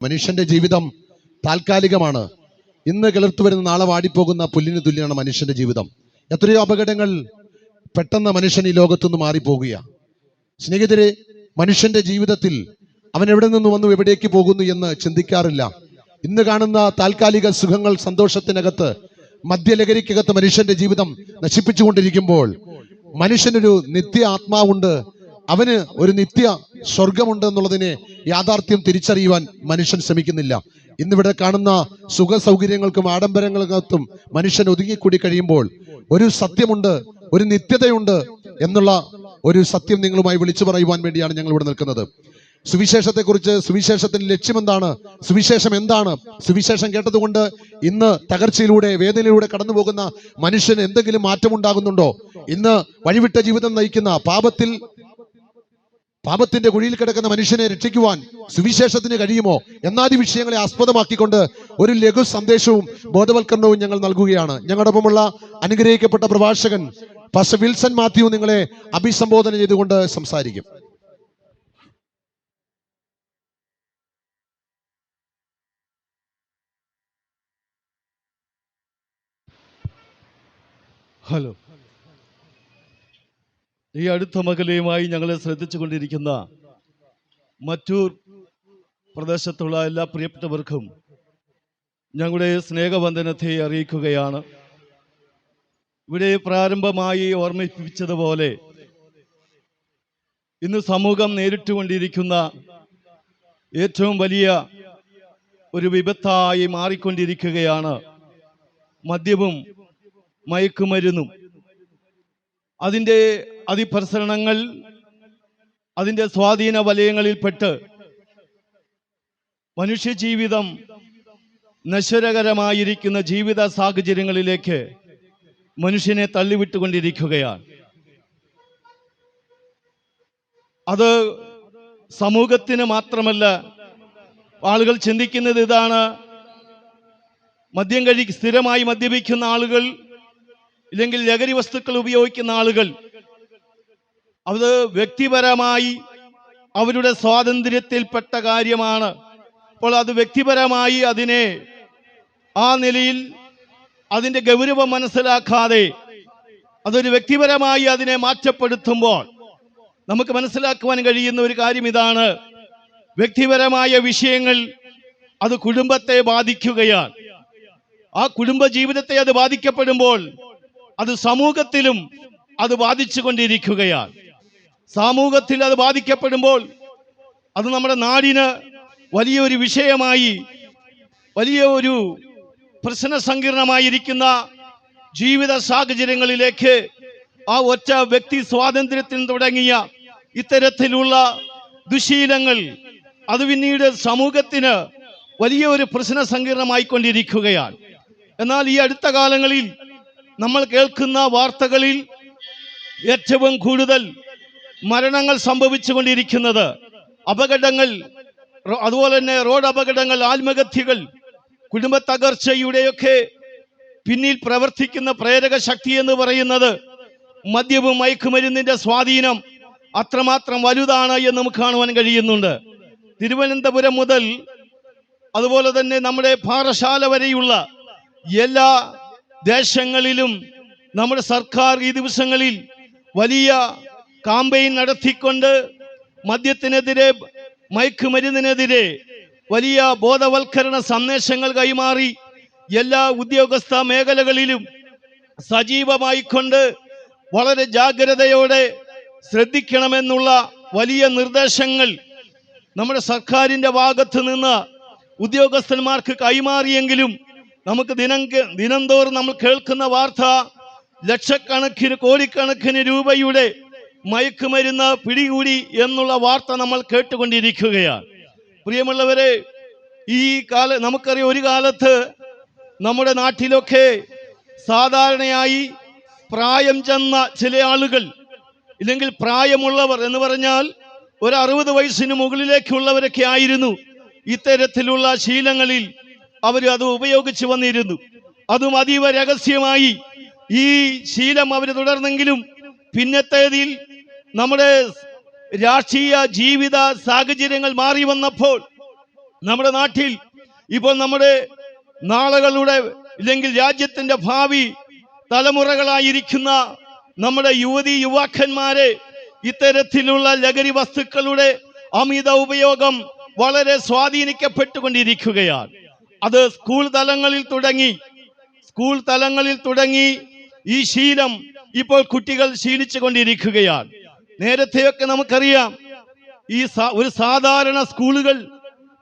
മനുഷ്യന്റെ ജീവിതം താൽക്കാലികമാണ്. ഇന്ന് കിളിർത്തു വരുന്ന നാളെ വാടിപ്പോകുന്ന പുല്ലിന് തുല്യമാണ് മനുഷ്യന്റെ ജീവിതം. എത്രയോ അപകടങ്ങൾ പെട്ടെന്ന് മനുഷ്യൻ ഈ ലോകത്തുനിന്ന് മാറിപ്പോകുകയാണ്. സ്നേഹിതരെ, മനുഷ്യന്റെ ജീവിതത്തിൽ അവൻ എവിടെ നിന്ന് വന്നു എവിടേക്ക് പോകുന്നു എന്ന് ചിന്തിക്കാറില്ല. ഇന്ന് കാണുന്ന താൽക്കാലിക സുഖങ്ങൾ, സന്തോഷത്തിനകത്ത്, മദ്യലഹരിക്കകത്ത് മനുഷ്യന്റെ ജീവിതം നശിപ്പിച്ചുകൊണ്ടിരിക്കുമ്പോൾ മനുഷ്യനൊരു നിത്യ ആത്മാവുണ്ട്, അവന് ഒരു നിത്യ സ്വർഗമുണ്ട് എന്നുള്ളതിനെ യാഥാർത്ഥ്യം തിരിച്ചറിയുവാൻ മനുഷ്യൻ ശ്രമിക്കുന്നില്ല. ഇന്നിവിടെ കാണുന്ന സുഖ സൗകര്യങ്ങൾക്കും ആഡംബരങ്ങൾക്കകത്തും മനുഷ്യൻ ഒതുങ്ങിക്കൂടി കഴിയുമ്പോൾ ഒരു സത്യമുണ്ട്, ഒരു നിത്യതയുണ്ട് എന്നുള്ള ഒരു സത്യം നിങ്ങളുമായി വിളിച്ചു പറയുവാൻ വേണ്ടിയാണ് ഞങ്ങൾ ഇവിടെ നിൽക്കുന്നത്. സുവിശേഷത്തെക്കുറിച്ച്, സുവിശേഷത്തിന്റെ ലക്ഷ്യം എന്താണ്, സുവിശേഷം എന്താണ്, സുവിശേഷം കേട്ടതുകൊണ്ട് ഇന്ന് തകർച്ചയിലൂടെ, വേദനയിലൂടെ കടന്നു പോകുന്ന മനുഷ്യന് എന്തെങ്കിലും മാറ്റമുണ്ടാകുന്നുണ്ടോ? ഇന്ന് വഴിവിട്ട ജീവിതം നയിക്കുന്ന, പാപത്തിന്റെ കുഴിയിൽ കിടക്കുന്ന മനുഷ്യനെ രക്ഷിക്കുവാൻ സുവിശേഷത്തിന് കഴിയുമോ? എന്നാദി വിഷയങ്ങളെ ആസ്പദമാക്കിക്കൊണ്ട് ഒരു ലഘു സന്ദേശവും ബോധവൽക്കരണവും ഞങ്ങൾ നൽകുകയാണ്. ഞങ്ങളോടൊപ്പമുള്ള അനുഗ്രഹിക്കപ്പെട്ട പ്രഭാഷകൻ പാസ്റ്റർ വിൽസൺ മാത്യു നിങ്ങളെ അഭിസംബോധന ചെയ്തുകൊണ്ട് സംസാരിക്കും. ഹലോ. ഈ അടുത്ത മകലയുമായി ഞങ്ങളെ ശ്രദ്ധിച്ചു കൊണ്ടിരിക്കുന്ന മറ്റൂർ പ്രദേശത്തുള്ള എല്ലാ പ്രിയപ്പെട്ടവർക്കും ഞങ്ങളുടെ സ്നേഹവന്ദനത്തെ അറിയിക്കുകയാണ്. ഇവിടെ പ്രാരംഭമായി ഓർമ്മിപ്പിച്ചതുപോലെ ഇന്ന് സമൂഹം നേരിട്ടുകൊണ്ടിരിക്കുന്ന ഏറ്റവും വലിയ ഒരു വിപത്തായി മാറിക്കൊണ്ടിരിക്കുകയാണ് മദ്യവും മയക്കുമരുന്നും. അതിൻ്റെ അതിപ്രസരണങ്ങൾ, അതിൻ്റെ സ്വാധീന വലയങ്ങളിൽപ്പെട്ട് മനുഷ്യജീവിതം നശ്വരകരമായിരിക്കുന്ന ജീവിത സാഹചര്യങ്ങളിലേക്ക് മനുഷ്യനെ തള്ളിവിട്ടുകൊണ്ടിരിക്കുകയാണ്. അത് സമൂഹത്തിന് മാത്രമല്ല, ആളുകൾ ചിന്തിക്കുന്നത് ഇതാണ്: സ്ഥിരമായി മദ്യപിക്കുന്ന ആളുകൾ, ഇല്ലെങ്കിൽ ലഹരി വസ്തുക്കൾ ഉപയോഗിക്കുന്ന ആളുകൾ, അത് വ്യക്തിപരമായി അവരുടെ സ്വാതന്ത്ര്യത്തിൽപ്പെട്ട കാര്യമാണ്. അപ്പോൾ അത് വ്യക്തിപരമായി അതിനെ ആ നിലയിൽ അതിൻ്റെ ഗൗരവം മനസ്സിലാക്കാതെ അതൊരു വ്യക്തിപരമായി അതിനെ മാറ്റപ്പെടുത്തുമ്പോൾ നമുക്ക് മനസ്സിലാക്കുവാൻ കഴിയുന്ന ഒരു കാര്യം ഇതാണ്: വ്യക്തിപരമായ വിഷയങ്ങൾ അത് കുടുംബത്തെ ബാധിക്കുകയാണ്. ആ കുടുംബ ജീവിതത്തെ അത് ബാധിക്കപ്പെടുമ്പോൾ അത് സമൂഹത്തിലും അത് ബാധിച്ചു കൊണ്ടിരിക്കുകയാണ്. സമൂഹത്തിൽ അത് ബാധിക്കപ്പെടുമ്പോൾ അത് നമ്മുടെ നാടിന് വലിയൊരു വിഷയമായി, വലിയ ഒരു പ്രശ്ന സങ്കീർണമായിരിക്കുന്ന ജീവിത സാഹചര്യങ്ങളിലേക്ക് ആ ഒറ്റ വ്യക്തി സ്വാതന്ത്ര്യത്തിൽ തുടങ്ങിയ ഇത്തരത്തിലുള്ള ദുശീലങ്ങൾ അത് പിന്നീട് സമൂഹത്തിന് വലിയ ഒരു പ്രശ്ന സങ്കീർണമായിക്കൊണ്ടിരിക്കുകയാണ്. എന്നാൽ ഈ അടുത്ത കാലങ്ങളിൽ നമ്മൾ കേൾക്കുന്ന വാർത്തകളിൽ ഏറ്റവും കൂടുതൽ മരണങ്ങൾ സംഭവിച്ചു കൊണ്ടിരിക്കുന്നത്, അപകടങ്ങൾ, അതുപോലെ തന്നെ റോഡ് അപകടങ്ങൾ, ആത്മഹത്യകൾ, കുടുംബ തകർച്ചയുടെയൊക്കെ പിന്നിൽ പ്രവർത്തിക്കുന്ന പ്രേരക ശക്തി എന്ന് പറയുന്നത് മദ്യവും മയക്കുമരുന്നിന്റെ സ്വാധീനം അത്രമാത്രം വലുതാണ് എന്ന് നമുക്ക് കാണുവാൻ കഴിയുന്നുണ്ട്. തിരുവനന്തപുരം മുതൽ അതുപോലെ തന്നെ നമ്മുടെ പാറശാല വരെയുള്ള എല്ലാ ദേശങ്ങളിലും നമ്മുടെ സർക്കാർ ഈ ദിവസങ്ങളിൽ വലിയ കാമ്പയിൻ നടത്തിക്കൊണ്ട് മദ്യത്തിനെതിരെ, മയക്കുമരുന്നിനെതിരെ വലിയ ബോധവൽക്കരണ സന്ദേശങ്ങൾ കൈമാറി എല്ലാ ഉദ്യോഗസ്ഥ മേഖലകളിലും സജീവമായിക്കൊണ്ട് വളരെ ജാഗ്രതയോടെ ശ്രദ്ധിക്കണമെന്നുള്ള വലിയ നിർദ്ദേശങ്ങൾ നമ്മുടെ സർക്കാരിൻ്റെ ഭാഗത്ത് നിന്ന് ഉദ്യോഗസ്ഥന്മാർക്ക് കൈമാറിയെങ്കിലും നമുക്ക് ദിനംതോറും നമ്മൾ കേൾക്കുന്ന വാർത്ത ലക്ഷക്കണക്കിന്, കോടിക്കണക്കിന് രൂപയുടെ മയക്കുമരുന്ന് പിടികൂടി എന്നുള്ള വാർത്ത നമ്മൾ കേട്ടുകൊണ്ടിരിക്കുകയാണ്. പ്രിയമുള്ളവരെ, നമുക്കറിയാം, ഒരു കാലത്ത് നമ്മുടെ നാട്ടിലൊക്കെ സാധാരണയായി പ്രായം ചെന്ന ചില ആളുകൾ, ഇല്ലെങ്കിൽ പ്രായമുള്ളവർ എന്ന് പറഞ്ഞാൽ ഒരു 60 വയസ്സിന് മുകളിലേക്കുള്ളവരൊക്കെ ആയിരുന്നു ഇത്തരത്തിലുള്ള ശീലങ്ങളിൽ അവർ അത് ഉപയോഗിച്ചു വന്നിരുന്നു. അതും അതീവ രഹസ്യമായി ഈ ശീലം അവർ തുടർന്നെങ്കിലും പിന്നത്തേതിൽ നമ്മുടെ രാഷ്ട്രീയ ജീവിത സാഹചര്യങ്ങൾ മാറി വന്നപ്പോൾ നമ്മുടെ നാട്ടിൽ ഇപ്പോൾ നമ്മുടെ നാളുകളുടെ ഇല്ലെങ്കിൽ രാജ്യത്തിന്റെ ഭാവി തലമുറകളായിരിക്കുന്ന നമ്മുടെ യുവതി യുവാക്കന്മാരെ ഇത്തരത്തിലുള്ള ലഹരി വസ്തുക്കളുടെ അമിത ഉപയോഗം വളരെ സ്വാധീനിക്കപ്പെട്ടുകൊണ്ടിരിക്കുകയാണ്. അത് സ്കൂൾ തലങ്ങളിൽ തുടങ്ങി ഈ ശീലം ഇപ്പോൾ കുട്ടികൾ ശീലിച്ചു കൊണ്ടിരിക്കുകയാണ്. നേരത്തെയൊക്കെ നമുക്കറിയാം, ഒരു സാധാരണ സ്കൂളുകൾ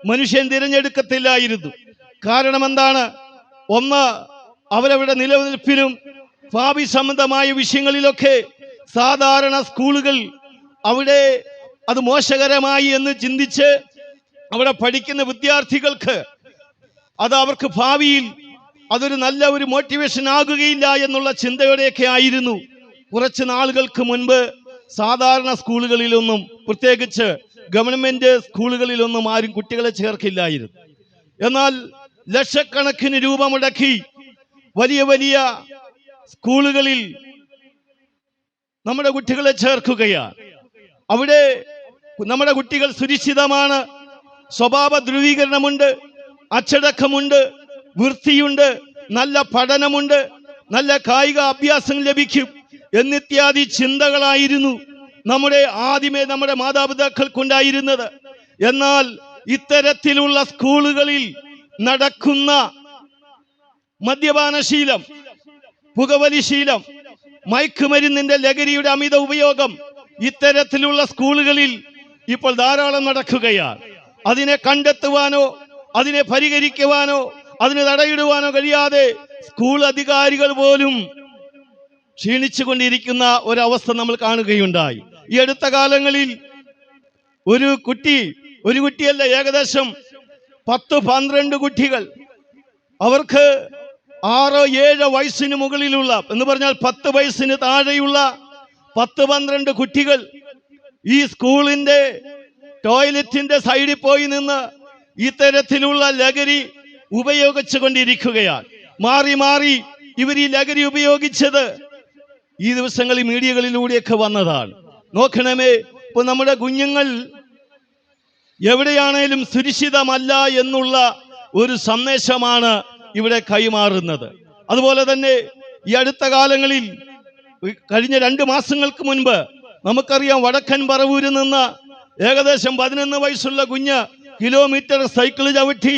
മനുഷ്യൻ തിരഞ്ഞെടുക്കത്തില്ലായിരുന്നു. കാരണം എന്താണ്? ഒന്ന്, അവരവരുടെ നിലനിൽപ്പിനും ഭാവി സംബന്ധമായ വിഷയങ്ങളിലൊക്കെ സാധാരണ സ്കൂളുകൾ അവിടെ അത് മോശകരമായി എന്ന് ചിന്തിച്ച് അവിടെ പഠിക്കുന്ന വിദ്യാർത്ഥികൾക്ക് അത് അവർക്ക് ഭാവിയിൽ അതൊരു നല്ല ഒരു മോട്ടിവേഷൻ ആകുകയില്ല എന്നുള്ള ചിന്തയോടെയൊക്കെ ആയിരുന്നു കുറച്ച് നാളുകൾക്ക് മുൻപ് സാധാരണ സ്കൂളുകളിലൊന്നും, പ്രത്യേകിച്ച് ഗവൺമെന്റ് സ്കൂളുകളിലൊന്നും ആരും കുട്ടികളെ ചേർക്കില്ലായിരുന്നു. എന്നാൽ ലക്ഷക്കണക്കിന് രൂപ മുടക്കി വലിയ വലിയ സ്കൂളുകളിൽ നമ്മുടെ കുട്ടികളെ ചേർക്കുകയാണ്. അവിടെ നമ്മുടെ കുട്ടികൾ സുരക്ഷിതമാണ്, സ്വഭാവ ധ്രുവീകരണമുണ്ട്, അച്ചടക്കമുണ്ട്, വൃത്തിയുണ്ട്, നല്ല പഠനമുണ്ട്, നല്ല കായിക അഭ്യാസം ലഭിക്കും എന്നിത്യാദി ചിന്തകളായിരുന്നു നമ്മുടെ മാതാപിതാക്കൾക്കുണ്ടായിരുന്നത്. എന്നാൽ ഇത്തരത്തിലുള്ള സ്കൂളുകളിൽ നടക്കുന്ന മദ്യപാനശീലം, പുകവലിശീലം, മയക്കുമരുന്നിന്റെ ലഹരിയുടെ അമിത ഉപയോഗം ഇത്തരത്തിലുള്ള സ്കൂളുകളിൽ ഇപ്പോൾ ധാരാളം നടക്കുകയാണ്. അതിനെ കണ്ടെത്തുവാനോ അതിനെ പരിഹരിക്കുവാനോ അതിന് തടയിടുവാനോ കഴിയാതെ സ്കൂൾ അധികാരികൾ പോലും ക്ഷീണിച്ചു കൊണ്ടിരിക്കുന്ന ഒരവസ്ഥ നമ്മൾ കാണുകയുണ്ടായി. ഈ അടുത്ത കാലങ്ങളിൽ ഒരു കുട്ടിയല്ല, ഏകദേശം 10-12 കുട്ടികൾ, അവർക്ക് 6-7 വയസ്സിന് മുകളിലുള്ള എന്ന് പറഞ്ഞാൽ 10 വയസ്സിന് താഴെയുള്ള 10-12 കുട്ടികൾ ഈ സ്കൂളിന്റെ ടോയ്ലറ്റിന്റെ സൈഡിൽ പോയി നിന്ന് ഇത്തരത്തിലുള്ള ലഹരി ഉപയോഗിച്ചു കൊണ്ടിരിക്കുകയാണ്. മാറി മാറി ഇവർ ഈ ലഹരി ഉപയോഗിച്ചത് ഈ ദിവസങ്ങളിൽ മീഡിയകളിലൂടെയൊക്കെ വന്നതാണ്. നോക്കണമേ, ഇപ്പൊ നമ്മുടെ കുഞ്ഞുങ്ങൾ എവിടെയാണേലും സുരക്ഷിതമല്ല എന്നുള്ള ഒരു സന്ദേശമാണ് ഇവിടെ കൈമാറുന്നത്. അതുപോലെ തന്നെ ഈ അടുത്ത കാലങ്ങളിൽ കഴിഞ്ഞ 2 മാസങ്ങൾക്ക് മുൻപ് നമുക്കറിയാം, വടക്കൻ പറവൂരിൽ നിന്ന് ഏകദേശം 11 വയസ്സുള്ള കുഞ്ഞ് കിലോമീറ്റർ സൈക്കിൾ ചവിട്ടി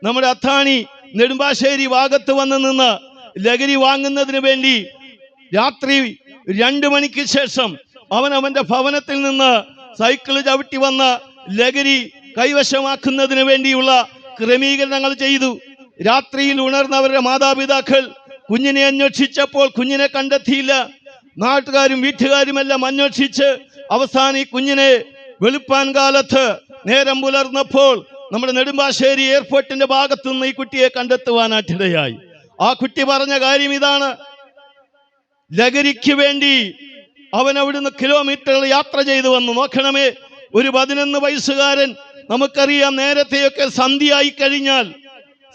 നമ്മുടെ അത്താണി നെടുമ്പാശ്ശേരി ഭാഗത്ത് വന്ന് നിന്ന് ലഹരി വാങ്ങുന്നതിന് വേണ്ടി രാത്രി 2 മണിക്ക് ശേഷം അവന്റെ ഭവനത്തിൽ നിന്ന് സൈക്കിൾ ചവിട്ടി വന്ന് ലഹരി കൈവശമാക്കുന്നതിന് വേണ്ടിയുള്ള ക്രമീകരണങ്ങൾ ചെയ്തു. രാത്രിയിൽ ഉണർന്നവരുടെ മാതാപിതാക്കൾ കുഞ്ഞിനെ അന്വേഷിച്ചപ്പോൾ കുഞ്ഞിനെ കണ്ടെത്തിയില്ല. നാട്ടുകാരും വീട്ടുകാരുമെല്ലാം അന്വേഷിച്ച് അവസാനം ഈ കുഞ്ഞിനെ വെളുപ്പാൻ കാലത്ത് നേരം പുലർന്നപ്പോൾ നമ്മുടെ നെടുമ്പാശ്ശേരി എയർപോർട്ടിന്റെ ഭാഗത്തു നിന്ന് ഈ കുട്ടിയെ കണ്ടെത്തുവാനായിട്ടിടയായി. ആ കുട്ടി പറഞ്ഞ കാര്യം ഇതാണ്: ലഹരിക്ക് വേണ്ടി അവൻ അവിടുന്ന് കിലോമീറ്ററുകൾ യാത്ര ചെയ്തു വന്നു. നോക്കണമേ, ഒരു 11 വയസ്സുകാരൻ, നമുക്കറിയാം നേരത്തെയൊക്കെ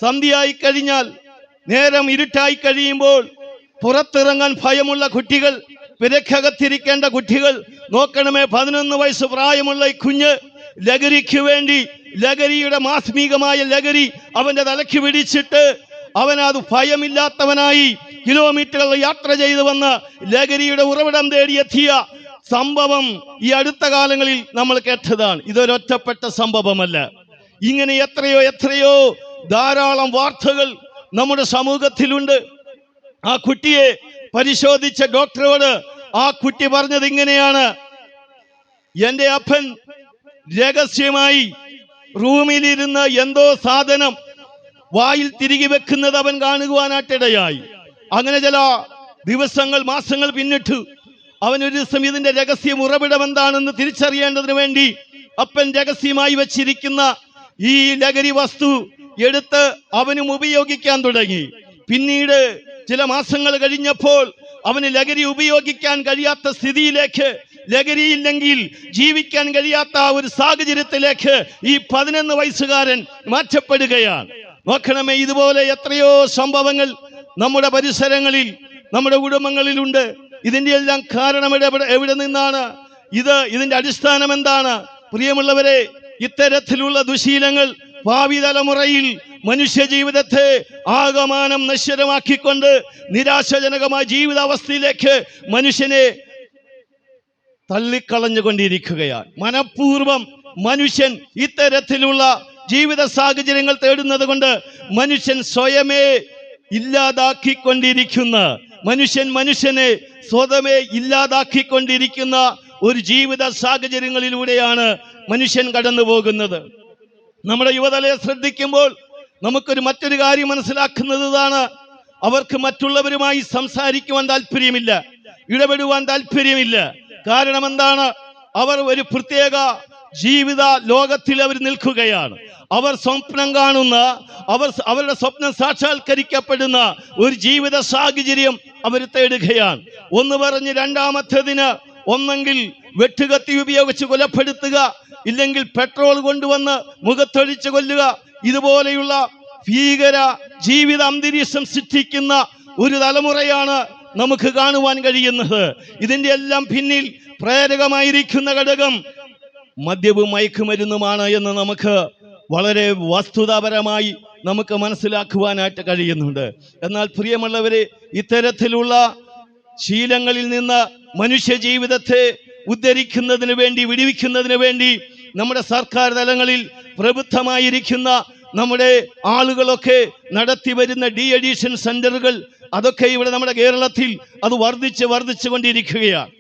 സന്ധ്യയായി കഴിഞ്ഞാൽ നേരം ഇരുട്ടായി കഴിയുമ്പോൾ പുറത്തിറങ്ങാൻ ഭയമുള്ള കുട്ടികൾ, പിരക്കകത്തിരിക്കേണ്ട കുട്ടികൾ, നോക്കണമേ 11 വയസ്സ് പ്രായമുള്ള ഈ കുഞ്ഞ് ലഹരിക്ക് വേണ്ടി, ലഹരിയുടെ മാസ്മീകമായ ലഹരി അവന്റെ തലയ്ക്ക് പിടിച്ചിട്ട് അവനത് ഭയമില്ലാത്തവനായി കിലോമീറ്ററുകൾ യാത്ര ചെയ്തു വന്ന് ലഹരിയുടെ ഉറവിടം തേടിയെത്തിയ സംഭവം ഈ അടുത്ത കാലങ്ങളിൽ നമ്മൾ കേട്ടതാണ്. ഇതൊരൊറ്റപ്പെട്ട സംഭവമല്ല. ഇങ്ങനെ എത്രയോ ധാരാളം വാർത്തകൾ നമ്മുടെ സമൂഹത്തിലുണ്ട്. ആ കുട്ടിയെ പരിശോധിച്ച ഡോക്ടറോട് ആ കുട്ടി പറഞ്ഞത് ഇങ്ങനെയാണ്: എന്റെ അപ്പൻ രഹസ്യമായി റൂമിലിരുന്ന് എന്തോ സാധനം വായിൽ തിരികെ വെക്കുന്നത് അവൻ കാണുവാനായിട്ടിടയായി. അങ്ങനെ ചില ദിവസങ്ങൾ, മാസങ്ങൾ പിന്നിട്ടു. അവനൊരു ദിവസം ഇതിന്റെ രഹസ്യം ഉറവിടം എന്താണെന്ന് തിരിച്ചറിയേണ്ടതിന് വേണ്ടി അപ്പൻ രഹസ്യമായി വെച്ചിരിക്കുന്ന ഈ ലഹരി വസ്തു എടുത്ത് അവനും ഉപയോഗിക്കാൻ തുടങ്ങി. പിന്നീട് ചില മാസങ്ങൾ കഴിഞ്ഞപ്പോൾ അവന് ലഹരി ഉപയോഗിക്കാൻ കഴിയാത്ത സ്ഥിതിയിലേക്ക്, ലഹരിയില്ലെങ്കിൽ ജീവിക്കാൻ കഴിയാത്ത ഒരു സാഹചര്യത്തിലേക്ക് ഈ 11 വയസ്സുകാരൻ മാറ്റപ്പെടുകയാണ്. നോക്കണമേ, ഇതുപോലെ എത്രയോ സംഭവങ്ങൾ നമ്മുടെ പരിസരങ്ങളിൽ, നമ്മുടെ കുടുംബങ്ങളിലുണ്ട്. ഇതിന്റെ എല്ലാം കാരണം എവിടെ നിന്നാണ്? ഇതിന്റെ അടിസ്ഥാനം എന്താണ്? പ്രിയമുള്ളവരെ, ഇത്തരത്തിലുള്ള ദുശീലങ്ങൾ ഭാവി തലമുറയിൽ മനുഷ്യ ജീവിതത്തെ ആകമാനം നശ്വരമാക്കിക്കൊണ്ട് നിരാശാജനകമായ ജീവിതാവസ്ഥയിലേക്ക് മനുഷ്യനെ തള്ളിക്കളഞ്ഞുകൊണ്ടിരിക്കുകയാണ്. മനഃപൂർവം മനുഷ്യൻ ഇത്തരത്തിലുള്ള ജീവിത സാഹചര്യങ്ങൾ തേടുന്നത് കൊണ്ട് മനുഷ്യൻ സ്വയമേ ഇല്ലാതാക്കിക്കൊണ്ടിരിക്കുന്ന, മനുഷ്യനെ സ്വതമേ ഇല്ലാതാക്കിക്കൊണ്ടിരിക്കുന്ന ഒരു ജീവിത സാഹചര്യങ്ങളിലൂടെയാണ് മനുഷ്യൻ കടന്നു പോകുന്നത്. നമ്മുടെ യുവതലയെ ശ്രദ്ധിക്കുമ്പോൾ നമുക്കൊരു മറ്റൊരു കാര്യം മനസ്സിലാക്കുന്നത് ഇതാണ്: അവർക്ക് മറ്റുള്ളവരുമായി സംസാരിക്കുവാൻ താല്പര്യമില്ല, ഇടപെടുവാൻ താല്പര്യമില്ല. കാരണം എന്താണ്? അവർ ഒരു പ്രത്യേക ജീവിത ലോകത്തിൽ അവർ നിൽക്കുകയാണ്. അവർ സ്വപ്നം കാണുന്ന, അവരുടെ സ്വപ്നം സാക്ഷാത്കരിക്കപ്പെടുന്ന ഒരു ജീവിത സാഹചര്യം അവർ തേടുകയാണ്. ഒന്ന് പറഞ്ഞ് രണ്ടാമത്തേതിന് ഒന്നെങ്കിൽ വെട്ടുകത്തി ഉപയോഗിച്ച് കൊലപ്പെടുത്തുക, ഇല്ലെങ്കിൽ പെട്രോൾ കൊണ്ടുവന്ന് മുഖത്തൊഴിച്ച് കൊല്ലുക. ഇതുപോലെയുള്ള ഭീകര ജീവിത അന്തരീക്ഷം സൃഷ്ടിക്കുന്ന ഒരു തലമുറയാണ് നമുക്ക് കാണുവാൻ കഴിയുന്നത്. ഇതിന്റെ എല്ലാം പിന്നിൽ പ്രേരകമായിരിക്കുന്ന ഘടകം മദ്യവും മയക്കുമരുന്നുമാണ് എന്ന് നമുക്ക് വളരെ വസ്തുതാപരമായി നമുക്ക് മനസ്സിലാക്കുവാനായിട്ട് കഴിയുന്നുണ്ട്. എന്നാൽ പ്രിയമുള്ളവരെ, ഇത്തരത്തിലുള്ള ശീലങ്ങളിൽ നിന്ന് മനുഷ്യ ജീവിതത്തെ ഉദ്ധരിക്കുന്നതിന് വേണ്ടി, വിടുവിക്കുന്നതിന് വേണ്ടി നമ്മുടെ സർക്കാർ തലങ്ങളിൽ പ്രബുദ്ധമായിരിക്കുന്ന നമ്മുടെ ആളുകളൊക്കെ നടത്തി വരുന്ന ഡി അഡിക്ഷൻ സെന്ററുകൾ, അതൊക്കെ ഇവിടെ നമ്മുടെ കേരളത്തിൽ അത് വർദ്ധിച്ചു കൊണ്ടിരിക്കുകയാണ്.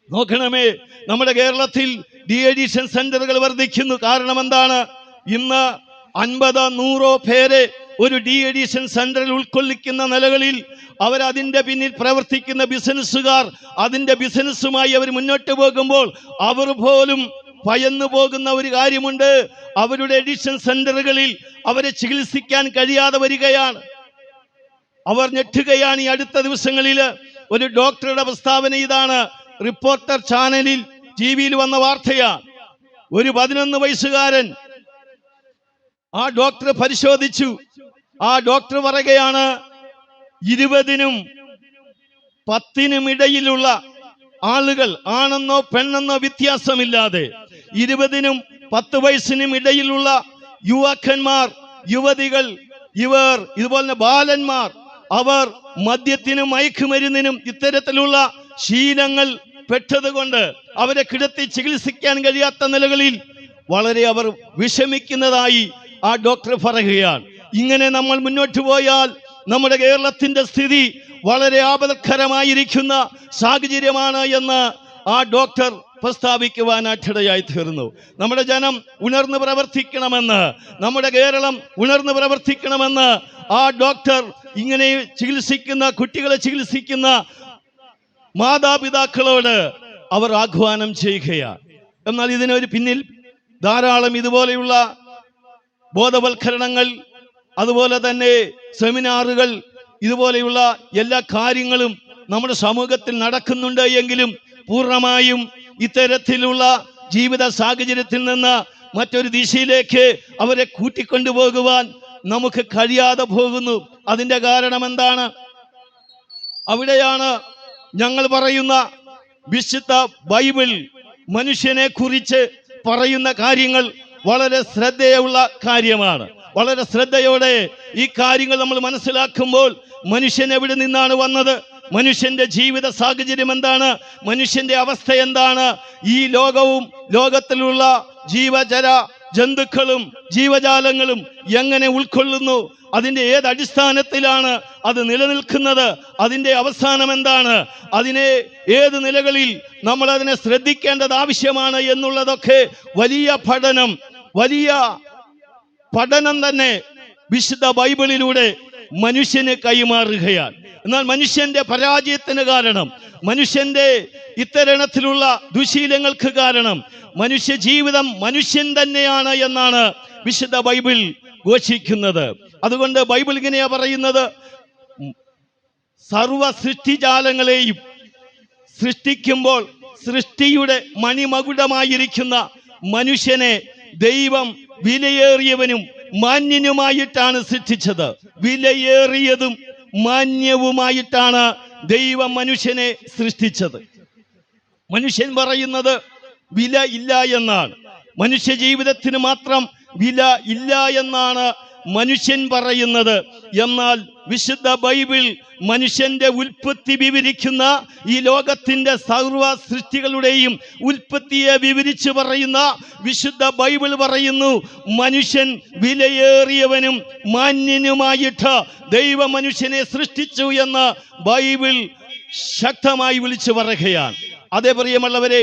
നോക്കണമേ, നമ്മുടെ കേരളത്തിൽ ഡി അഡിക്ഷൻ സെന്ററുകൾ വർദ്ധിക്കുന്നു. കാരണം എന്താണ്? ഇന്ന് 50-100 പേരെ ഒരു ഡി അഡിക്ഷൻ സെന്ററിൽ ഉൾക്കൊള്ളിക്കുന്ന നിലകളിൽ അവരതിൻ്റെ പിന്നിൽ പ്രവർത്തിക്കുന്ന ബിസിനസ്സുകാർ അതിൻ്റെ ബിസിനസ്സുമായി അവർ മുന്നോട്ട് പോകുമ്പോൾ അവർ പോലും ഭയന്നു പോകുന്ന ഒരു കാര്യമുണ്ട്. അവരുടെ അഡിക്ഷൻ സെന്ററുകളിൽ അവരെ ചികിത്സിക്കാൻ കഴിയാതെ വരികയാണ്. അവർ ഞെട്ടുകയാണ്. ഈ അടുത്ത ദിവസങ്ങളിൽ ഒരു ഡോക്ടറുടെ പ്രസ്താവന ഇതാണ്. റിപ്പോർട്ടർ ചാനലിൽ ടിവിയിൽ വന്ന വാർത്തയാണ്. ഒരു 11 വയസ്സുകാരൻ ആ ഡോക്ടർ പരിശോധിച്ചു. ആ ഡോക്ടർ പറയുകയാണ്, 20-നും 10-നും ഇടയിലുള്ള ആളുകൾ, ആണെന്നോ പെണ്ണെന്നോ വ്യത്യാസമില്ലാതെ 20-നും 10 വയസ്സിനും ഇടയിലുള്ള യുവാക്കന്മാർ, യുവതികൾ, ഇതുപോലെ ബാലന്മാർ, അവർ മദ്യത്തിനും മയക്കുമരുന്നിനും ഇത്തരത്തിലുള്ള ശീലങ്ങൾ പെട്ടതുകൊണ്ട് അവരെ കിടത്തി ചികിത്സിക്കാൻ കഴിയാത്ത നിലകളിൽ വളരെ അവർ വിഷമിക്കുന്നതായി ആ ഡോക്ടർ പറയുകയാണ്. ഇങ്ങനെ നമ്മൾ മുന്നോട്ട് പോയാൽ നമ്മുടെ കേരളത്തിന്റെ സ്ഥിതി വളരെ ആപത്കരമായിരിക്കുന്ന സാഹചര്യമാണ് എന്ന് ആ ഡോക്ടർ പ്രസ്താവിക്കുവാനായിട്ടിടയായി തീർന്നു. നമ്മുടെ ജനം ഉണർന്ന് പ്രവർത്തിക്കണമെന്ന്, നമ്മുടെ കേരളം ഉണർന്ന് പ്രവർത്തിക്കണമെന്ന് ആ ഡോക്ടർ ഇങ്ങനെ ചികിത്സിക്കുന്ന, കുട്ടികളെ ചികിത്സിക്കുന്ന മാതാപിതാക്കളോട് അവർ ആഹ്വാനം ചെയ്യുകയാണ്. എന്നാൽ ഇതിനൊരു പിന്നിൽ ധാരാളം ഇതുപോലെയുള്ള ബോധവൽക്കരണങ്ങൾ, അതുപോലെ തന്നെ സെമിനാറുകൾ, ഇതുപോലെയുള്ള എല്ലാ കാര്യങ്ങളും നമ്മുടെ സമൂഹത്തിൽ നടക്കുന്നുണ്ട്. എങ്കിലും പൂർണ്ണമായും ഇത്തരത്തിലുള്ള ജീവിത സാഹചര്യത്തിൽ നിന്ന് മറ്റൊരു ദിശയിലേക്ക് അവരെ കൂട്ടിക്കൊണ്ടുപോകുവാൻ നമുക്ക് കഴിയാതെ പോകുന്നു. അതിൻ്റെ കാരണം എന്താണ്? അവിടെയാണ് ഞങ്ങൾ പറയുന്ന വിശുദ്ധ ബൈബിൾ മനുഷ്യനെ കുറിച്ച് പറയുന്ന കാര്യങ്ങൾ വളരെ ശ്രദ്ധയുള്ള കാര്യമാണ്. വളരെ ശ്രദ്ധയോടെ ഈ കാര്യങ്ങൾ നമ്മൾ മനസ്സിലാക്കുമ്പോൾ മനുഷ്യൻ എവിടെ നിന്നാണ് വന്നത്, മനുഷ്യന്റെ ജീവിത സാഹചര്യം എന്താണ്, മനുഷ്യന്റെ അവസ്ഥ എന്താണ്, ഈ ലോകവും ലോകത്തിലുള്ള ജീവജര ജന്തുക്കളും ജീവജാലങ്ങളും എങ്ങനെ ഉൾക്കൊള്ളുന്നു, അതിൻ്റെ ഏത് അടിസ്ഥാനത്തിലാണ് അത് നിലനിൽക്കുന്നത്, അതിൻ്റെ അവസാനം എന്താണ്, അതിനെ ഏത് നിലകളിൽ നമ്മൾ അതിനെ ശ്രദ്ധിക്കേണ്ടത് ആവശ്യമാണ് എന്നുള്ളതൊക്കെ വലിയ പഠനം തന്നെ വിശുദ്ധ ബൈബിളിലൂടെ മനുഷ്യന് കൈമാറുകയാണ്. എന്നാൽ മനുഷ്യന്റെ പരാജയത്തിന് കാരണം, മനുഷ്യന്റെ ഇത്തരണത്തിലുള്ള ദുശീലങ്ങൾക്ക് കാരണം മനുഷ്യ ജീവിതം മനുഷ്യൻ തന്നെയാണ് എന്നാണ് വിശുദ്ധ ബൈബിൾ ഘോഷിക്കുന്നത്. അതുകൊണ്ട് ബൈബിൾ ഇങ്ങനെയാ പറയുന്നത്: സർവ സൃഷ്ടിജാലങ്ങളെയും സൃഷ്ടിക്കുമ്പോൾ സൃഷ്ടിയുടെ മണിമകുടമായിരിക്കുന്ന മനുഷ്യനെ ദൈവം വിലയേറിയവനും മാന്യനുമായിട്ടാണ് സൃഷ്ടിച്ചത്. വിലയേറിയതും മാന്യവുമായിട്ടാണ് ദൈവം മനുഷ്യനെ സൃഷ്ടിച്ചത്. മനുഷ്യൻ പറയുന്നത് വില ഇല്ല എന്നാണ്. മനുഷ്യ ജീവിതത്തിന് മാത്രം വില ഇല്ല എന്നാണ് മനുഷ്യൻ പറയുന്നത്. എന്നാൽ വിശുദ്ധ ബൈബിൾ മനുഷ്യന്റെ ഉൽപ്പത്തി വിവരിക്കുന്ന, ഈ ലോകത്തിന്റെ സർവ്വ സൃഷ്ടികളുടെയും ഉൽപ്പത്തിയെ വിവരിച്ച് പറയുന്ന വിശുദ്ധ ബൈബിൾ പറയുന്നു, മനുഷ്യൻ വിലയേറിയവനും മാന്യനുമായിട്ട് ദൈവ മനുഷ്യനെ സൃഷ്ടിച്ചു എന്ന് ബൈബിൾ ശക്തമായി വിളിച്ചു പറയുകയാണ്. അതേ പ്രിയമുള്ളവരെ,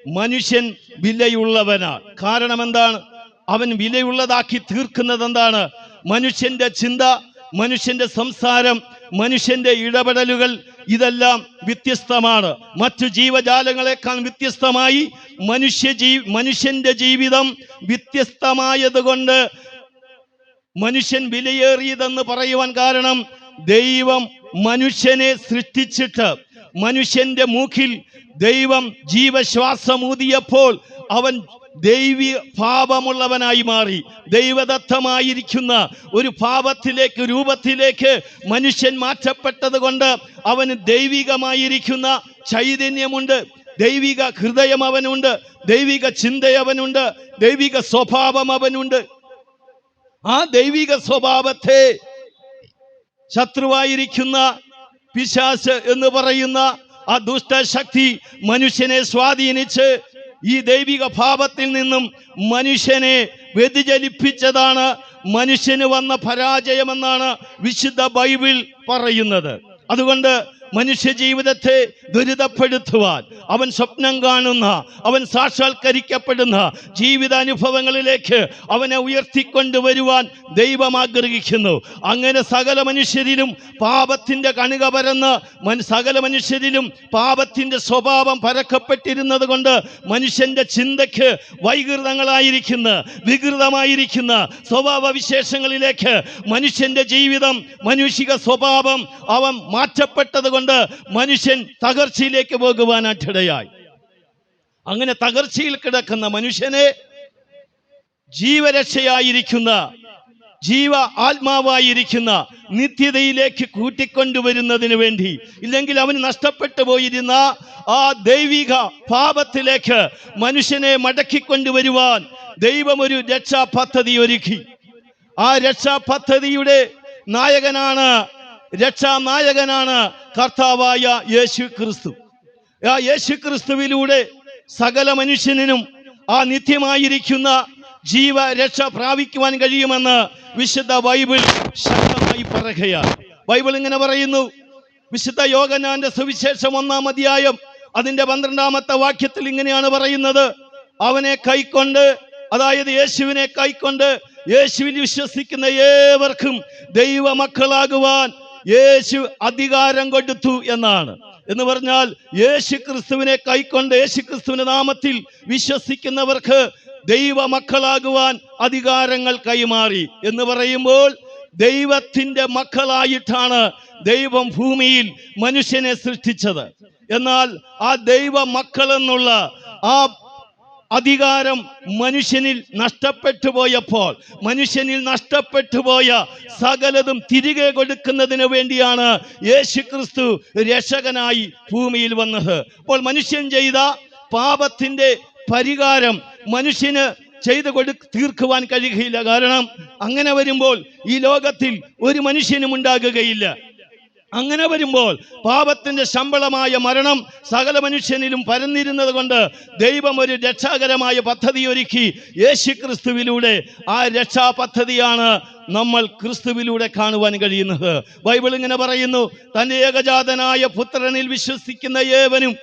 മനുഷ്യൻ വിലയുള്ളവനാണ്. കാരണം എന്താണ്? അവൻ വിലയുള്ളതാക്കി തീർക്കുന്നത് എന്താണ്? മനുഷ്യന്റെ ചിന്ത, മനുഷ്യന്റെ സംസാരം, മനുഷ്യന്റെ ഇടപെടലുകൾ ഇതെല്ലാം വ്യത്യസ്തമാണ്. മറ്റു ജീവജാലങ്ങളെക്കാൾ വ്യത്യസ്തമായി മനുഷ്യന്റെ ജീവിതം വ്യത്യസ്തമായതുകൊണ്ട് മനുഷ്യൻ വിലയേറിയതെന്ന് പറയുവാൻ കാരണം, ദൈവം മനുഷ്യനെ സൃഷ്ടിച്ചിട്ട് മനുഷ്യന്റെ മൂക്കിൽ ദൈവം ജീവശ്വാസമൂതിയപ്പോൾ അവൻ ദൈവീ പാപമുള്ളവനായി മാറി. ദൈവദത്തമായിരിക്കുന്ന ഒരു പാപത്തിലേക്ക്, രൂപത്തിലേക്ക് മനുഷ്യൻ മാറ്റപ്പെട്ടത് കൊണ്ട് അവന് ദൈവികമായിരിക്കുന്ന ചൈതന്യമുണ്ട്, ദൈവിക ഹൃദയം അവനുണ്ട്, ദൈവിക ചിന്ത അവനുണ്ട്, ദൈവിക സ്വഭാവം അവനുണ്ട്. ആ ദൈവിക സ്വഭാവത്തെ ശത്രുവായിരിക്കുന്ന പിശാച് എന്ന് പറയുന്ന ആ ദുഷ്ടശക്തി മനുഷ്യനെ സ്വാധീനിച്ച് ഈ ദൈവിക ഭാവത്തിൽ നിന്നും മനുഷ്യനെ വ്യതിചലിപ്പിച്ചതാണ് മനുഷ്യന് വന്ന പരാജയമെന്നാണ് വിശുദ്ധ ബൈബിൾ പറയുന്നത്. അതുകൊണ്ട് മനുഷ്യ ജീവിതത്തെ ദുരിതപ്പെടുത്തുവാൻ അവൻ സ്വപ്നം കാണുന്ന, അവൻ സാക്ഷാത്കരിക്കപ്പെടുന്ന ജീവിതാനുഭവങ്ങളിലേക്ക് അവനെ ഉയർത്തിക്കൊണ്ടുവരുവാൻ ദൈവം ആഗ്രഹിക്കുന്നു. അങ്ങനെ സകല മനുഷ്യരിലും പാപത്തിന്റെ കണിക പരന്ന് സകല മനുഷ്യരിലും പാപത്തിന്റെ സ്വഭാവം പരക്കപ്പെട്ടിരുന്നത് കൊണ്ട് മനുഷ്യന്റെ ചിന്തയ്ക്ക് വൈകൃതങ്ങളായിരിക്കുന്ന, വികൃതമായിരിക്കുന്ന സ്വഭാവ വിശേഷങ്ങളിലേക്ക് മനുഷ്യന്റെ ജീവിതം, മനുഷിക സ്വഭാവം അവൻ മാറ്റപ്പെട്ടത് കൊണ്ട് മനുഷ്യൻ തകർച്ചയിലേക്ക് പോകുവാനായിട്ടിടയായി. അങ്ങനെ തകർച്ചയിൽ കിടക്കുന്ന മനുഷ്യനെ ജീവരക്ഷയായിരിക്കുന്ന, ജീവ ആത്മാവായിരിക്കുന്ന നിത്യതയിലേക്ക് കൂട്ടിക്കൊണ്ടുവരുന്നതിന് വേണ്ടി, ഇല്ലെങ്കിൽ അവന് നഷ്ടപ്പെട്ടു പോയിരുന്ന ആ ദൈവിക പാപത്തിലേക്ക് മനുഷ്യനെ മടക്കിക്കൊണ്ടുവരുവാൻ ദൈവം ഒരു രക്ഷാ പദ്ധതി ഒരുക്കി. ആ രക്ഷാ പദ്ധതിയുടെ രക്ഷാനായകനാണ് കർത്താവായ യേശു ക്രിസ്തു. ആ യേശു ക്രിസ്തുവിലൂടെ സകല മനുഷ്യനും ആ നിത്യമായിരിക്കുന്ന ജീവരക്ഷ പ്രാപിക്കുവാൻ കഴിയുമെന്ന് വിശുദ്ധ ബൈബിൾ ശക്തമായി പറയുകയാണ്. ബൈബിൾ ഇങ്ങനെ പറയുന്നു, വിശുദ്ധ യോഹന്നാന്റെ സുവിശേഷം 1-ാം അധ്യായം അതിന്റെ 12-ാമത്തെ വാക്യത്തിൽ ഇങ്ങനെയാണ് പറയുന്നത്, അവനെ കൈക്കൊണ്ട്, അതായത് യേശുവിനെ കൈക്കൊണ്ട് യേശുവിൽ വിശ്വസിക്കുന്ന ഏവർക്കും ദൈവമക്കളാകുവാൻ യേശു അധികാരം കൊടുത്തു എന്നാണ്. എന്ന് പറഞ്ഞാൽ യേശു ക്രിസ്തുവിനെ കൈക്കൊണ്ട്, യേശു ക്രിസ്തുവിന്റെ നാമത്തിൽ വിശ്വസിക്കുന്നവർക്ക് ദൈവമക്കളാകുവാൻ അധികാരങ്ങൾ കൈമാറി. എന്ന് പറയുമ്പോൾ ദൈവത്തിന്റെ മക്കളായിട്ടാണ് ദൈവം ഭൂമിയിൽ മനുഷ്യനെ സൃഷ്ടിച്ചത്. എന്നാൽ ആ ദൈവ മക്കളെന്നുള്ള ആ അധികാരം മനുഷ്യനിൽ നഷ്ടപ്പെട്ടു പോയപ്പോൾ, മനുഷ്യനിൽ നഷ്ടപ്പെട്ടു പോയ സകലതും തിരികെ കൊടുക്കുന്നതിന് വേണ്ടിയാണ് യേശു ക്രിസ്തു രക്ഷകനായി ഭൂമിയിൽ വന്നത്. അപ്പോൾ മനുഷ്യൻ ചെയ്ത പാപത്തിന്റെ പരിഹാരം മനുഷ്യന് ചെയ്തു തീർക്കുവാൻ കഴിയുകയില്ല. കാരണം അങ്ങനെ വരുമ്പോൾ ഈ ലോകത്തിൽ ഒരു മനുഷ്യനും ഉണ്ടാകുകയില്ല. അങ്ങനെ വരുമ്പോൾ പാപത്തിന്റെ ശമ്പളമായ മരണം സകല മനുഷ്യനിലും പരന്നിരുന്നത് കൊണ്ട് ദൈവം ഒരു രക്ഷാകരമായ പദ്ധതി ഒരുക്കി. യേശു ക്രിസ്തുവിലൂടെ ആ രക്ഷാ പദ്ധതിയാണ് നമ്മൾ ക്രിസ്തുവിലൂടെ കാണുവാൻ കഴിയുന്നത്. ബൈബിൾ ഇങ്ങനെ പറയുന്നു, തന്റെ ഏകജാതനായ പുത്രനിൽ വിശ്വസിക്കുന്ന ഏവനും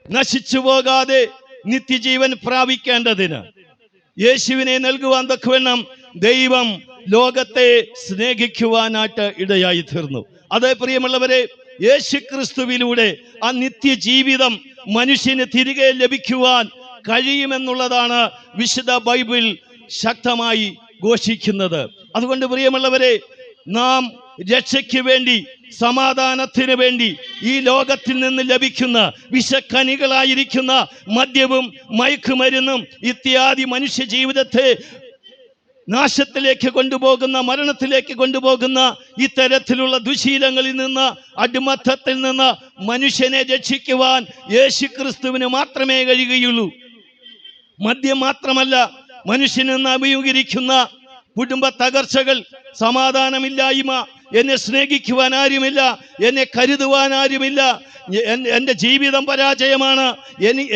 നശിച്ചു പോകാതെ നിത്യജീവൻ പ്രാപിക്കേണ്ടതിന് യേശുവിനെ നൽകുവാൻ തക്കവണ്ണം ദൈവം ലോകത്തെ സ്നേഹിക്കുവാനായിട്ട് ഇടയായി തീർന്നു. അതേ പ്രിയമുള്ളവരെ, യേശു ക്രിസ്തുവിലൂടെ ആ നിത്യജീവിതം മനുഷ്യന് തിരികെ ലഭിക്കുവാൻ കഴിയുമെന്നുള്ളതാണ് വിശുദ്ധ ബൈബിൾ ശക്തമായി ഘോഷിക്കുന്നത്. അതുകൊണ്ട് പ്രിയമുള്ളവരെ, നാം രക്ഷയ്ക്ക് വേണ്ടി, സമാധാനത്തിന് വേണ്ടി ഈ ലോകത്തിൽ നിന്ന് ലഭിക്കുന്ന വിഷക്കനികളായിരിക്കുന്ന മദ്യവും മയക്കുമരുന്നും ഇത്യാദി മനുഷ്യ ജീവിതത്തെ നാശത്തിലേക്ക് കൊണ്ടുപോകുന്ന, മരണത്തിലേക്ക് കൊണ്ടുപോകുന്ന ഇത്തരത്തിലുള്ള ദുശീലങ്ങളിൽ നിന്ന്, അടിമത്തത്തിൽ നിന്ന് മനുഷ്യനെ രക്ഷിക്കുവാൻ യേശു ക്രിസ്തുവിന് മാത്രമേ കഴിയുകയുള്ളൂ. മദ്യം മാത്രമല്ല, മനുഷ്യനെന്ന് അഭിമുഖീകരിക്കുന്ന കുടുംബ തകർച്ചകൾ, സമാധാനമില്ലായ്മ, എന്നെ സ്നേഹിക്കുവാൻ ആരുമില്ല, എന്നെ കരുതുവാൻ ആരുമില്ല, എൻ്റെ ജീവിതം പരാജയമാണ്,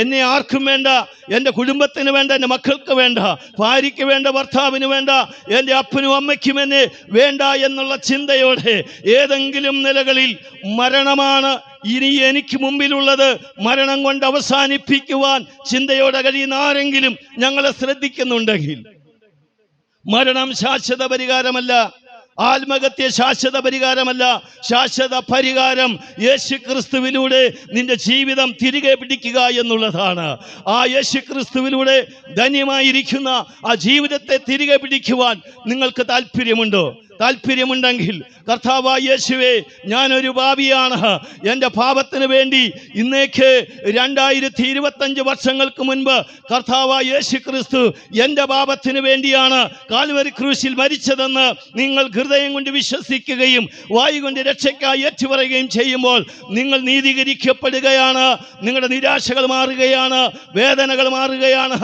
എന്നെ ആർക്കും വേണ്ട, എൻ്റെ കുടുംബത്തിന് വേണ്ട, എൻ്റെ മക്കൾക്ക് വേണ്ട, ഭാര്യയ്ക്ക് വേണ്ട, ഭർത്താവിന് വേണ്ട, എൻ്റെ അപ്പനും അമ്മയ്ക്കും എന്നെ വേണ്ട എന്നുള്ള ചിന്തയോടെ ഏതെങ്കിലും നിലകളിൽ മരണമാണ് ഇനി എനിക്ക് മുമ്പിലുള്ളത്, മരണം കൊണ്ട് അവസാനിപ്പിക്കുവാൻ ചിന്തയോടെ കഴിയുന്ന ആരെങ്കിലും ഞങ്ങളെ ശ്രദ്ധിക്കുന്നുണ്ടെങ്കിൽ, മരണം ശാശ്വത പരിഹാരമല്ല, ആത്മഹത്യ ശാശ്വത പരിഹാരമല്ല. ശാശ്വത പരിഹാരം യേശു ക്രിസ്തുവിലൂടെ നിന്റെ ജീവിതം തിരികെ പിടിക്കുക എന്നുള്ളതാണ്. ആ യേശു ക്രിസ്തുവിലൂടെ ധന്യമായിരിക്കുന്ന ആ ജീവിതത്തെ തിരികെ പിടിക്കുവാൻ നിങ്ങൾക്ക് താല്പര്യമുണ്ടോ? താല്പര്യമുണ്ടെങ്കിൽ, കർത്താവായ യേശുവേ, ഞാനൊരു പാപിയാണ്, എൻ്റെ പാപത്തിന് വേണ്ടി ഇന്നേക്ക് 2025 വർഷങ്ങൾക്ക് മുൻപ് കർത്താവായ യേശു ക്രിസ്തു എൻ്റെ പാപത്തിന് വേണ്ടിയാണ് കാൽവരി ക്രൂശിൽ മരിച്ചതെന്ന് നിങ്ങൾ ഹൃദയം കൊണ്ട് വിശ്വസിക്കുകയും വായു കൊണ്ട് രക്ഷയ്ക്കായി ഏറ്റുപറയുകയും ചെയ്യുമ്പോൾ നിങ്ങൾ നീതീകരിക്കപ്പെടുകയാണ്. നിങ്ങളുടെ നിരാശകൾ മാറുകയാണ്, വേദനകൾ മാറുകയാണ്.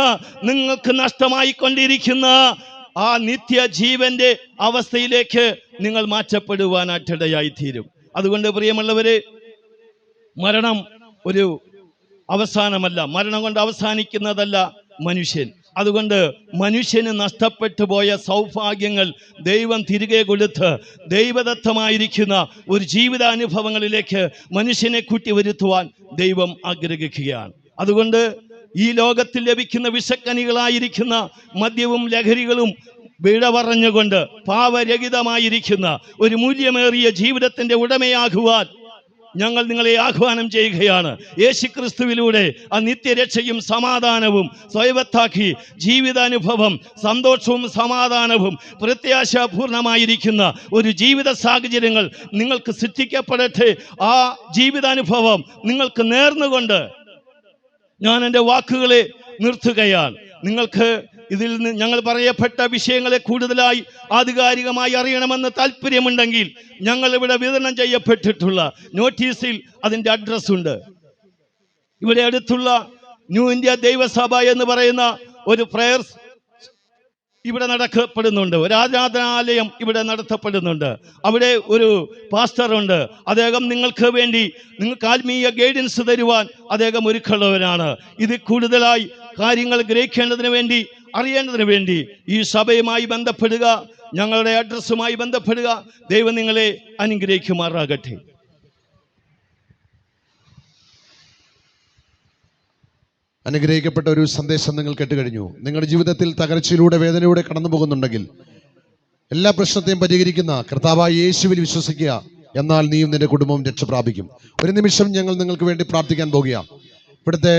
നിങ്ങൾക്ക് നഷ്ടമായിക്കൊണ്ടിരിക്കുന്ന ആ നിത്യജീവന്റെ അവസ്ഥയിലേക്ക് നിങ്ങൾ മാറ്റപ്പെടുവാനായിട്ടിടയായി തീരും. അതുകൊണ്ട് പ്രിയമുള്ളവരെ, മരണം ഒരു അവസാനമല്ല, മരണം കൊണ്ട് അവസാനിക്കുന്നതല്ല മനുഷ്യൻ. അതുകൊണ്ട് മനുഷ്യന് നഷ്ടപ്പെട്ടു പോയ സൗഭാഗ്യങ്ങൾ ദൈവം തിരികെ കൊടുത്ത് ദൈവദത്തമായിരിക്കുന്ന ഒരു ജീവിതാനുഭവങ്ങളിലേക്ക് മനുഷ്യനെ കൂട്ടിവരുത്തുവാൻ ദൈവം ആഗ്രഹിക്കുകയാണ്. അതുകൊണ്ട് ഈ ലോകത്തിൽ ലഭിക്കുന്ന വിഷക്കനികളായിരിക്കുന്ന മദ്യവും ലഹരികളും വിട പറഞ്ഞുകൊണ്ട് പാപരഹിതമായിരിക്കുന്ന ഒരു മൂല്യമേറിയ ജീവിതത്തിന്റെ ഉടമയാകുവാൻ ഞങ്ങൾ നിങ്ങളെ ആഹ്വാനം ചെയ്യുകയാണ്. യേശുക്രിസ്തുവിലൂടെ ആ നിത്യരക്ഷയും സമാധാനവും സ്വയവത്താക്കി ജീവിതാനുഭവം, സന്തോഷവും സമാധാനവും പ്രത്യാശാപൂർണമായിരിക്കുന്ന ഒരു ജീവിത സാഹചര്യങ്ങൾ നിങ്ങൾക്ക് സൃഷ്ടിക്കപ്പെടട്ടെ. ആ ജീവിതാനുഭവം നിങ്ങൾക്ക് നേർന്നുകൊണ്ട് ഞാൻ എൻ്റെ വാക്കുകളെ നിർത്തുകയാണ്. നിങ്ങൾക്ക് ഇതിൽ നിന്ന് ഞങ്ങൾ പറയപ്പെട്ട വിഷയങ്ങളെ കൂടുതലായി ആധികാരികമായി അറിയണമെന്ന് താല്പര്യമുണ്ടെങ്കിൽ ഞങ്ങൾ ഇവിടെ വിതരണം ചെയ്യപ്പെട്ടിട്ടുള്ള നോട്ടീസിൽ അതിൻ്റെ അഡ്രസ് ഉണ്ട്. ഇവിടെ അടുത്തുള്ള ന്യൂ ഇന്ത്യ ദൈവസഭ എന്ന് പറയുന്ന ഒരു പ്രയർ ഇവിടെ നടക്കപ്പെടുന്നുണ്ട്, ഒരു ആരാധനാലയം ഇവിടെ നടത്തപ്പെടുന്നുണ്ട്. അവിടെ ഒരു പാസ്റ്ററുണ്ട്. അദ്ദേഹം നിങ്ങൾക്ക് വേണ്ടി, നിങ്ങൾക്ക് ആത്മീയ ഗൈഡൻസ് തരുവാൻ അദ്ദേഹം ഒരുക്കമുള്ളവരാണ്. ഇത് കൂടുതലായി കാര്യങ്ങൾ ഗ്രഹിക്കേണ്ടതിന് വേണ്ടി, അറിയേണ്ടതിന് വേണ്ടി ഈ സഭയുമായി ബന്ധപ്പെടുക, ഞങ്ങളുടെ അഡ്രസ്സുമായി ബന്ധപ്പെടുക. ദൈവം നിങ്ങളെ അനുഗ്രഹിക്കുമാറാകട്ടെ. അനുഗ്രഹിക്കപ്പെട്ട ഒരു സന്ദേശം നിങ്ങൾ കേട്ടുകഴിഞ്ഞു. നിങ്ങളുടെ ജീവിതത്തിൽ തകർച്ചയിലൂടെ, വേദനയിലൂടെ കടന്നു പോകുന്നുണ്ടെങ്കിൽ എല്ലാ പ്രശ്നത്തെയും പരിഹരിക്കുന്ന കർത്താവായ യേശുവിൽ വിശ്വസിക്കുക. എന്നാൽ നീയും നിന്റെ കുടുംബവും രക്ഷ പ്രാപിക്കും. ഒരു നിമിഷം ഞങ്ങൾ നിങ്ങൾക്ക് വേണ്ടി പ്രാർത്ഥിക്കാൻ പോകുക. ഇവിടുത്തെ